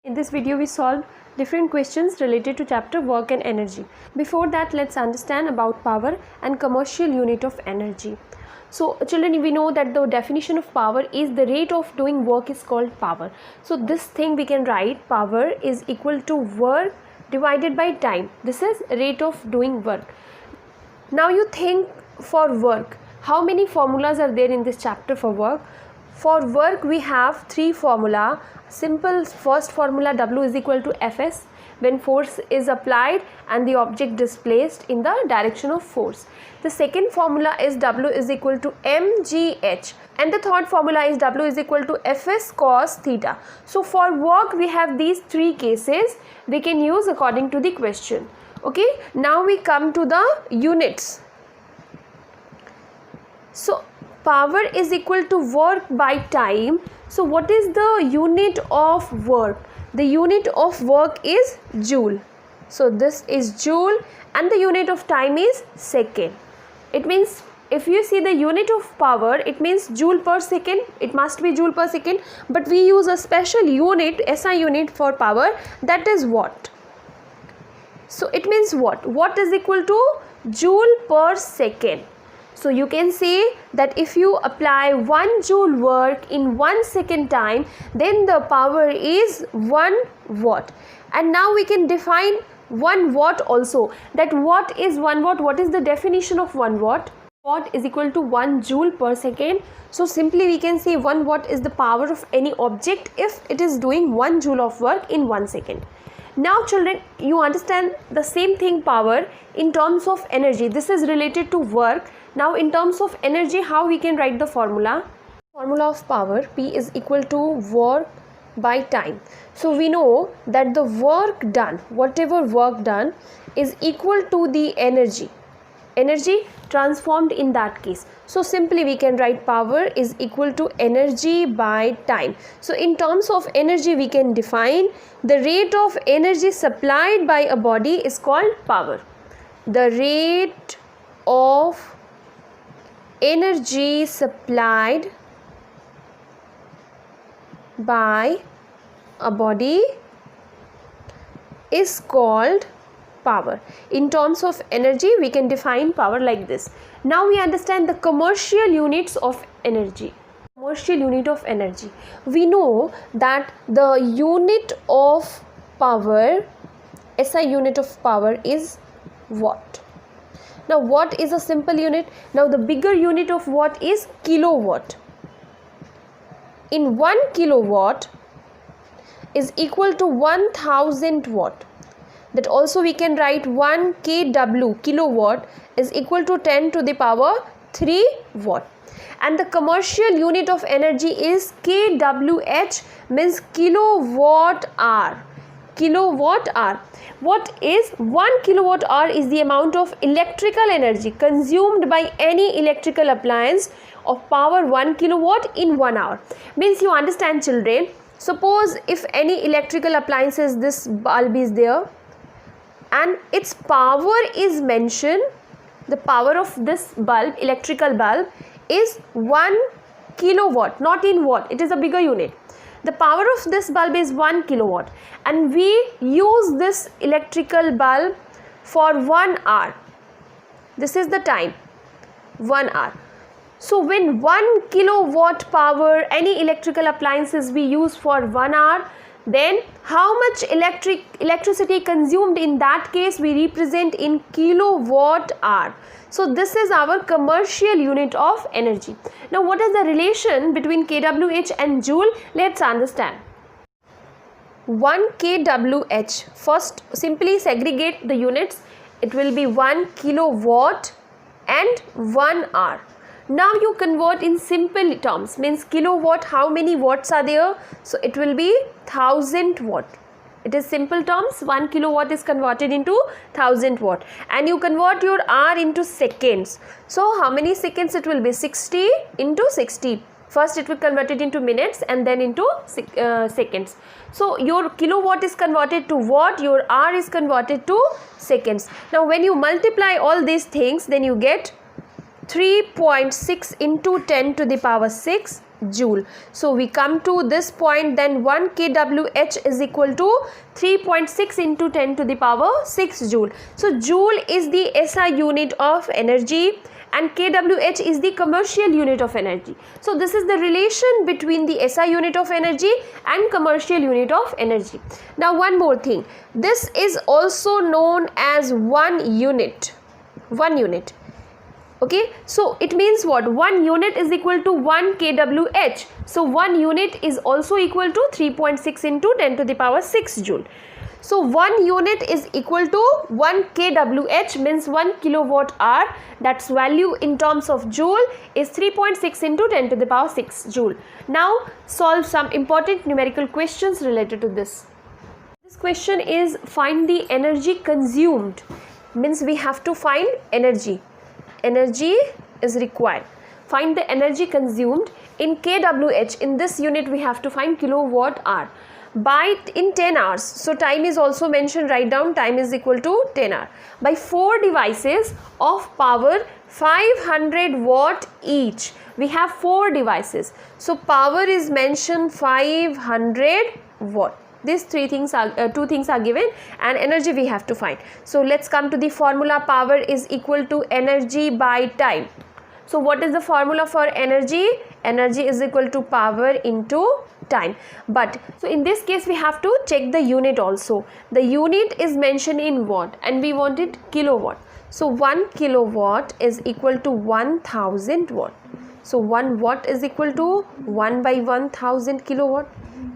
In this video we solved different questions related to chapter work and energy. Before that, let's understand about power and commercial unit of energy. So children, we know that the definition of power is the rate of doing work is called power. So this thing we can write, power is equal to work divided by time. This is rate of doing work. Now you think, for work, how many formulas are there in this chapter for work? For work we have three formula. Simple first formula, W is equal to Fs, when force is applied and the object displaced in the direction of force. The second formula is W is equal to mgh, and the third formula is W is equal to Fs cos theta. So for work we have these three cases we can use according to the question. Okay, now we come to the units. So power is equal to work by time. So what is the unit of work? The unit of work is joule. So this is joule, and the unit of time is second. It means if you see the unit of power, it means joule per second. It must be joule per second, but we use a special unit, SI unit for power, that is watt. So it means what? Watt is equal to joule per second. So you can say that if you apply 1 joule work in 1 second time, then the power is 1 watt. And now we can define 1 watt also. That what is 1 watt? What is the definition of 1 watt? Watt is equal to 1 joule per second. So simply we can say 1 watt is the power of any object if it is doing 1 joule of work in 1 second. Now children, you understand the same thing, power in terms of energy. This is related to work. Now in terms of energy, how we can write the formula? Formula of power, P is equal to work by time. So we know that the work done, whatever work done, is equal to the energy transformed in that case. So simply we can write power is equal to energy by time. So in terms of energy we can define the rate of energy supplied by a body is called power. The rate of energy supplied by a body is called power. In terms of energy we can define power like this. Now we understand the commercial units of energy. Commercial unit of energy. We know that the unit of power, SI unit of power is watt. Now watt is a simple unit. Now the bigger unit of watt is kilowatt. In 1 kilowatt is equal to 1000 watt. That also we can write 1 kW, kilowatt, is equal to 10 to the power 3 watt. And the commercial unit of energy is kWh, means kilowatt hour. Kilowatt hour. What is 1 kilowatt hour? Is the amount of electrical energy consumed by any electrical appliance of power 1 kilowatt in 1 hour. Means you understand children, suppose if any electrical appliances, this bulb is there and its power is mentioned, the power of this bulb, electrical bulb, is 1 kilowatt, not in watt, it is a bigger unit. The power of this bulb is 1 kilowatt and we use this electrical bulb for 1 hour. This is the time, 1 hour. So when 1 kilowatt power, any electrical appliances we use for 1 hour, then how much electricity consumed in that case we represent in kilowatt hour. So this is our commercial unit of energy. Now what is the relation between kWh and joule? Let's understand. 1 kWh, first simply segregate the units. It will be 1 kilowatt and 1 hour. Now you convert in simple terms, means kilowatt, how many watts are there? So it will be 1000 watt. It is simple terms, 1 kilowatt is converted into 1000 watt, and you convert your hour into seconds. So how many seconds? It will be 60 into 60. First it will convert it into minutes and then into seconds. So your kilowatt is converted to watt, your hour is converted to seconds. Now when you multiply all these things, then you get 3.6 into 10 to the power 6 joule. So we come to this point, then 1 kWh is equal to 3.6 into 10 to the power 6 joule. So joule is the SI unit of energy and kWh is the commercial unit of energy. So this is the relation between the SI unit of energy and commercial unit of energy. Now one more thing, this is also known as 1 unit. Okay, so it means what? 1 unit is equal to 1 kWh. So 1 unit is also equal to 3.6 into 10 to the power 6 joule. So 1 unit is equal to 1 kWh, means 1 kilowatt hour. That's value in terms of joule is 3.6 into 10 to the power 6 joule. Now solve some important numerical questions related to this. This question is find the energy consumed, means we have to find energy is required. Find the energy consumed in kWh. In this unit we have to find kilowatt hour in 10 hours. So time is also mentioned, write down time is equal to 10 hour by 4 devices of power 500 watt each. We have 4 devices, so power is mentioned 500 watt. These two things are given and energy we have to find. So let's come to the formula. Power is equal to energy by time. So what is the formula for energy? Energy is equal to power into time. But so in this case we have to check the unit also. The unit is mentioned in watt and we want it kilowatt. So 1 kilowatt is equal to 1000 watt. So 1 watt is equal to 1 by 1000 kilowatt.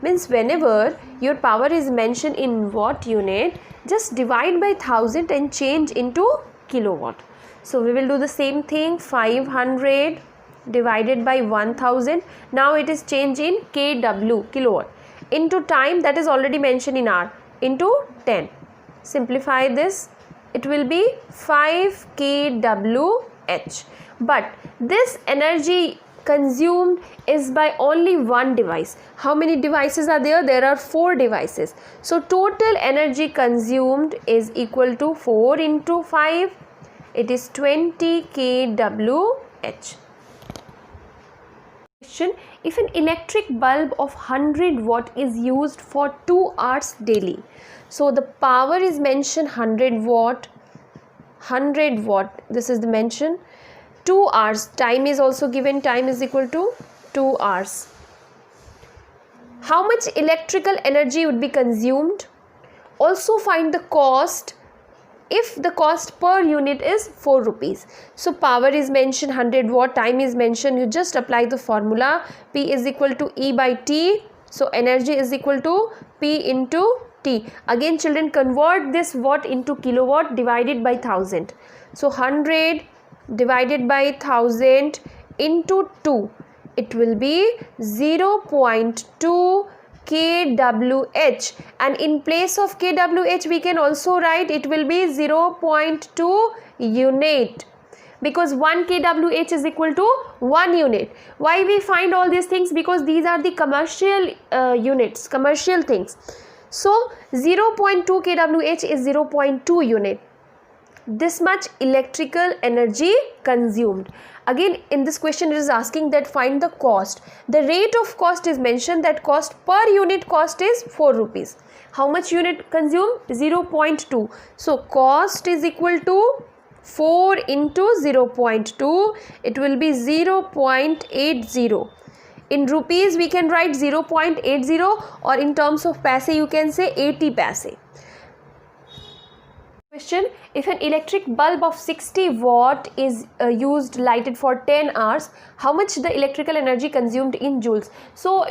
Means whenever your power is mentioned in watt unit, just divide by 1000 and change into kilowatt. So we will do the same thing, 500 divided by 1000. Now it is changed in kW, kilowatt, into time, that is already mentioned in hour, into 10. Simplify this, it will be 5 kWh. But this energy consumed is by only one device. How many devices are there? There are 4 devices. So total energy consumed is equal to 4 into 5. It is 20 kWh. Question: if an electric bulb of 100 watt is used for 2 hours daily, so the power is mentioned 100 watt, this is the mention. 2 hours, time is also given, time is equal to 2 hours. How much electrical energy would be consumed? Also find the cost if the cost per unit is 4 rupees. So power is mentioned 100 watt, time is mentioned, you just apply the formula, P is equal to E by T. So energy is equal to P into T. Again children, convert this watt into kilowatt divided by 1000. So 100 divided by 1000 into 2, it will be 0.2 kWh, and in place of kWh we can also write it will be 0.2 unit, because 1 kWh is equal to 1 unit. Why we find all these things? Because these are the commercial units, commercial things. So 0.2 kWh is 0.2 unit. This much electrical energy consumed. Again in this question it is asking that find the cost. The rate of cost is mentioned, that cost per unit cost is 4 rupees. How much unit consumed? 0.2. So cost is equal to 4 into 0.2, it will be 0.80. In rupees we can write 0.80, or in terms of paise you can say 80 paise. Question: if an electric bulb of 60 watt is used lighted for 10 hours, how much the electrical energy consumed in joules? So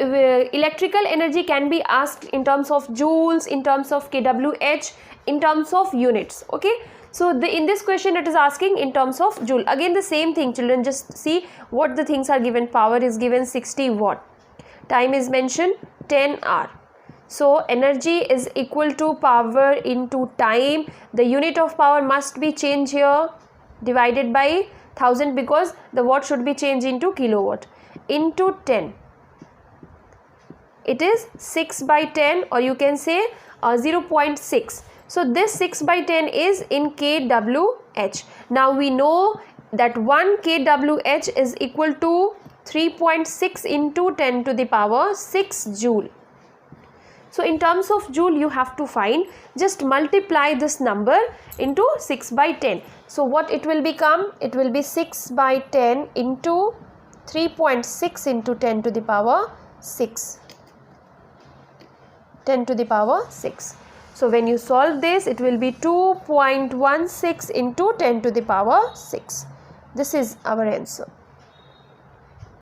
electrical energy can be asked in terms of joules, in terms of kWh, in terms of units. Okay, so in this question it is asking in terms of joule. Again the same thing children, just see what the things are given. Power is given 60 watt, time is mentioned 10 hour. So energy is equal to power into time. The unit of power must be changed here, divided by 1000, because the watt should be changed into kilowatt, into 10. It is 6 by 10, or you can say 0.6. So this 6 by 10 is in kWh. Now we know that 1 kWh is equal to 3.6 into 10 to the power 6 joule. So in terms of joule you have to find, just multiply this number into 6 by 10. So what it will become? It will be 6 by 10 into 3.6 into 10 to the power 6. 10 to the power 6. So when you solve this, it will be 2.16 into 10 to the power 6. This is our answer.